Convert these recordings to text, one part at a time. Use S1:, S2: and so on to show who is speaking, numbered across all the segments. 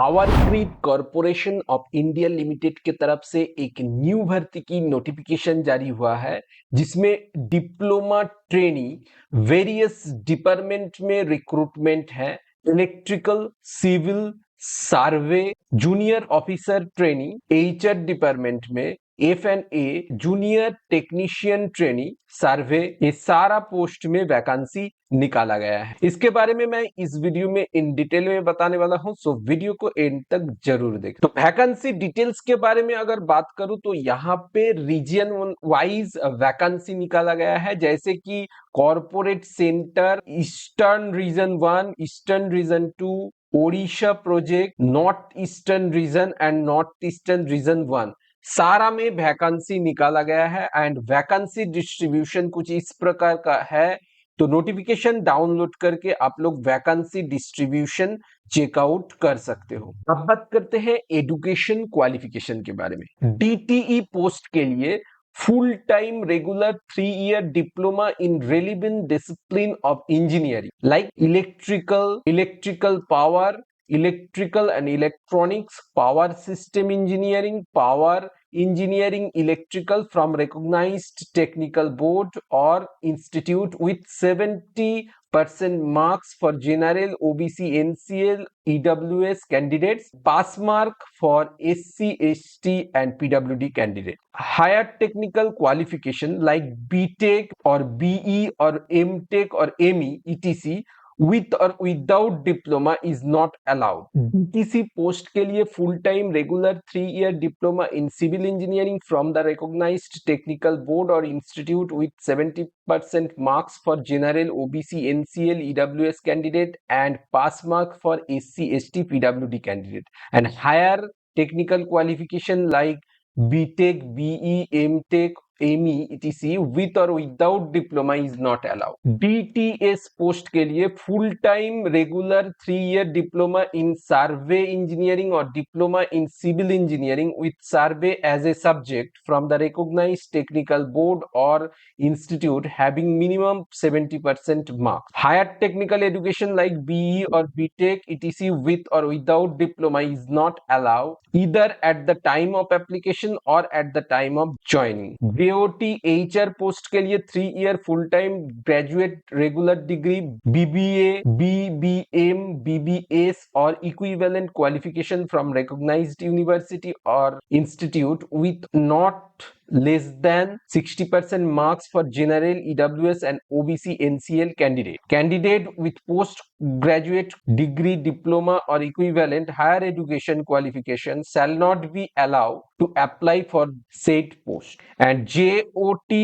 S1: Power grid corporation of India limited के तरफ से एक न्यू भर्ती की नोटिफिकेशन जारी हुआ है, जिसमें डिप्लोमा ट्रेनी वेरियस डिपार्टमेंट में रिक्रूटमेंट है। Electrical, civil, survey, junior officer trainee, HR department में, F&A जूनियर टेक्नीशियन ट्रेनी, सर्वे, ये सारा पोस्ट में वैकेंसी निकाला गया है। इसके बारे में मैं इस वीडियो में इन डिटेल में बताने वाला हूं, सो वीडियो को एंड तक जरूर देखें। तो वैकेंसी डिटेल्स के बारे में अगर बात करूं तो यहाँ पे रीजन वाइज वैकेंसी निकाला गया है, जैसे कि corporate centre eastern region 1, eastern region 2, Odisha project, north eastern region and north eastern region 1, सारा में वैकेंसी निकाला गया है। एंड वैकेंसी डिस्ट्रीब्यूशन कुछ इस प्रकार का है, तो नोटिफिकेशन डाउनलोड करके आप लोग वैकेंसी डिस्ट्रीब्यूशन चेकआउट कर सकते हो। अब बात करते हैं एजुकेशन क्वालिफिकेशन के बारे में। डीटीई पोस्ट के लिए full time regular 3 year diploma in relevant discipline of engineering like electrical power, electrical and electronics, power system engineering, power engineering electrical from recognized technical board or institute with 70% marks for general OBC NCL EWS candidates, pass mark for SC ST and PWD candidate. Higher technical qualification like BTech or BE or MTech or ME etc with or without diploma is not allowed. DTC post के लिए full time regular 3 year diploma in civil engineering from the recognised technical board और institute with 70% marks for general OBC NCL EWS candidate and pass mark for SC ST PWD candidate and higher technical qualification like BTech, BE, MTech, ME etc with or without diploma is not allowed. DTS post के लिए full time regular 3 year diploma in survey engineering और diploma in civil engineering with survey as a subject from the recognised technical board और institute having minimum 70% marks. Higher technical education like BE और BTech etc with or without diploma is not allowed either at the time of application or at the time of joining. AOT HR post के लिए 3 year full time graduate regular degree BBA, BBM, BBS और equivalent qualification from recognised university और institute with not less than 60% marks for general EWS and OBC NCL candidate with postgraduate degree, diploma or equivalent higher education qualification shall not be allowed to apply for said post. And JOT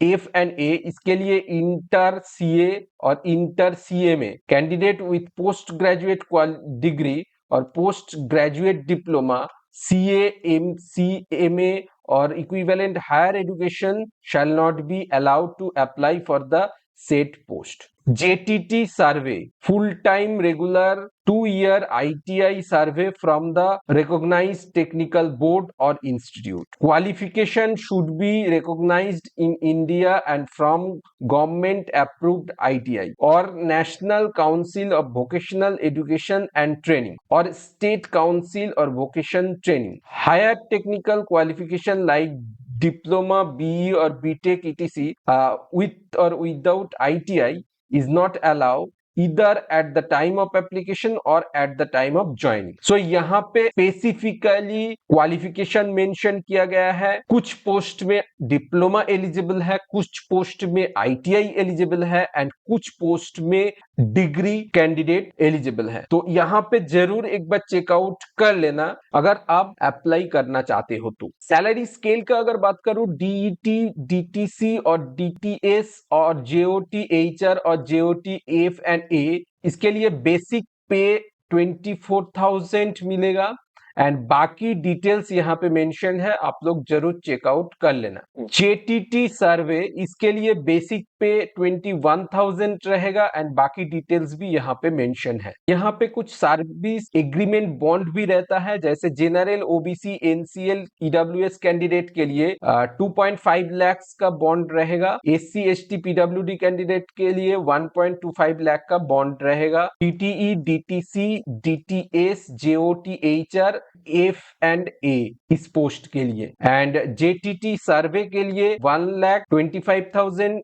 S1: F&A इसके लिए inter CA और inter CMA candidate with post graduate degree और post graduate diploma CA, CMA or equivalent higher education shall not be allowed to apply for the said post. JTT survey full time regular 2 year ITI survey from the recognized technical board or institute. Qualification should be recognized in India and from government approved ITI or National Council of Vocational Education and Training or State Council or Vocation Training. Higher technical qualification like diploma, BE or BTech etc with or without ITI is not allowed either at the time of application or at the time of joining. So यहाँ पे specifically qualification mention किया गया है। कुछ post में diploma eligible है, कुछ post में ITI एलिजिबल है एंड कुछ पोस्ट में डिग्री कैंडिडेट एलिजिबल है। तो यहाँ पे जरूर एक बार चेकआउट कर लेना अगर आप अप्लाई करना चाहते हो तो। सैलरी स्केल का अगर बात करूं, DET, DTC और DTS और JOT HR और JOT F&A इसके लिए बेसिक पे 24,000 मिलेगा एंड बाकी डिटेल्स यहाँ पे मेंशन है, आप लोग जरूर चेकआउट कर लेना। जेटीटी सर्वे, इसके लिए बेसिक पे 21,000 रहेगा एंड बाकी डिटेल्स भी यहाँ पे मेंशन है। यहाँ पे कुछ सर्विस एग्रीमेंट बॉन्ड भी रहता है, जैसे general OBC NCL EWS candidate के लिए 2.5 लाख का बॉन्ड रहेगा। एससी एसटी पीडब्ल्यूडी कैंडिडेट के लिए 1.25 लाख का बॉन्ड रहेगा। TTE DTC DTS JOT HR F and A इस पोस्ट के लिए, एंड जेटीटी सर्वे के लिए 1,25,000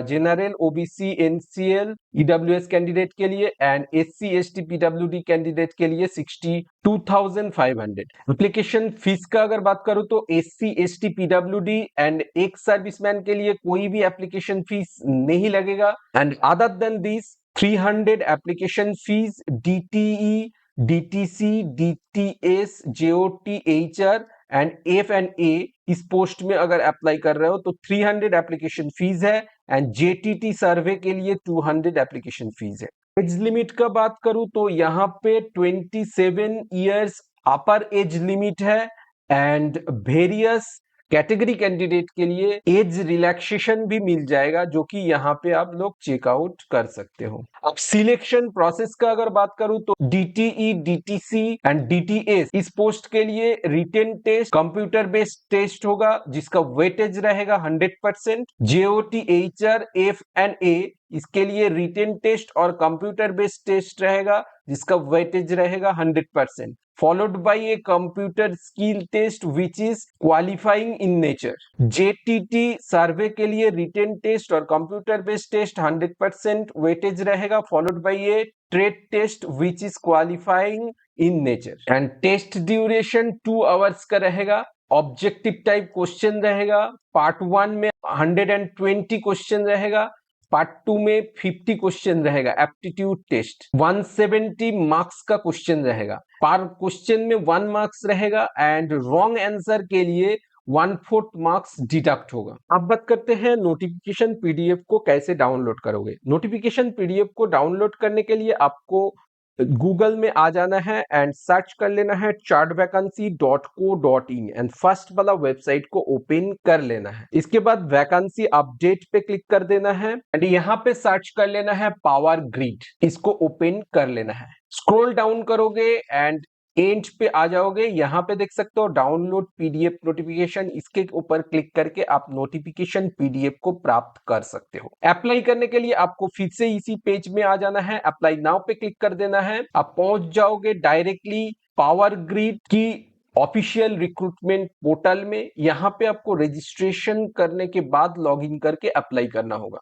S1: general OBC NCL EWS candidate के लिए, and SC ST PWD candidate के लिए 62,500। एप्लीकेशन फीस का अगर बात करूं तो SC ST PWD and ex-serviceman के लिए कोई भी एप्लीकेशन फीस नहीं लगेगा, and other than this 300 application fee DTE DTC DTS JOT HR and F and A इस पोस्ट में अगर अप्लाई कर रहे हो तो 300 एप्लीकेशन फीस है, एंड जेटीटी सर्वे के लिए 200 एप्लीकेशन फीस है। एज लिमिट का बात करूं तो यहाँ पे 27 इयर्स अपर एज लिमिट है, एंड वेरियस कैटेगरी कैंडिडेट के लिए एज रिलैक्सेशन भी मिल जाएगा, जो कि यहाँ पे आप लोग चेकआउट कर सकते हो। अब सिलेक्शन प्रोसेस का अगर बात करूं तो डीटीई डीटीसी एंड डीटीएस इस पोस्ट के लिए written test computer based test होगा, जिसका वेटेज रहेगा 100%। JOT HR F and A इसके लिए रिटेन टेस्ट और कंप्यूटर बेस्ड टेस्ट रहेगा, जिसका वेटेज रहेगा 100%, followed by a computer skill test which is qualifying in nature. JTT survey के लिए रिटेन टेस्ट और कंप्यूटर बेस्ड टेस्ट 100% वेटेज रहेगा, followed by a trade test which is qualifying in nature. And test duration 2 hours का रहेगा। Objective type question रहेगा। Part 1 में 120 question रहेगा, part 2 में 50 क्वेश्चन रहेगा। एप्टीट्यूड टेस्ट 170 मार्क्स का क्वेश्चन रहेगा, पर क्वेश्चन में 1 मार्क्स रहेगा, एंड रॉन्ग आंसर के लिए 1/4 मार्क्स डिडक्ट होगा। अब बात करते हैं नोटिफिकेशन पीडीएफ को कैसे डाउनलोड करोगे। नोटिफिकेशन पीडीएफ को डाउनलोड करने के लिए आपको गूगल में आ जाना है एंड सर्च कर लेना है chartvacancy.co.in एंड फर्स्ट वाला वेबसाइट को ओपन कर लेना है। इसके बाद वैकेंसी अपडेट पे क्लिक कर देना है एंड यहाँ पे सर्च कर लेना है पावर ग्रिड, इसको ओपन कर लेना है। स्क्रॉल डाउन करोगे एंड एंड पे आ जाओगे, यहाँ पे देख सकते हो डाउनलोड पीडीएफ नोटिफिकेशन, इसके ऊपर क्लिक करके आप नोटिफिकेशन पीडीएफ को प्राप्त कर सकते हो। अप्लाई करने के लिए आपको फिर से इसी पेज में आ जाना है, अप्लाई नाउ पे क्लिक कर देना है। आप पहुंच जाओगे डायरेक्टली पावर ग्रिड की ऑफिशियल रिक्रूटमेंट पोर्टल में। यहाँ पे आपको रजिस्ट्रेशन करने के बाद लॉगिन करके अप्लाई करना होगा।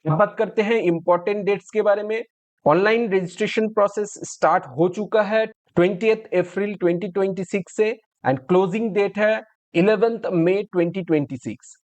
S1: अब बात करते हैं इंपॉर्टेंट डेट्स के बारे में। ऑनलाइन रजिस्ट्रेशन प्रोसेस स्टार्ट हो चुका है 20th अप्रैल 2026 से, एंड क्लोजिंग डेट है 11th मई 2026।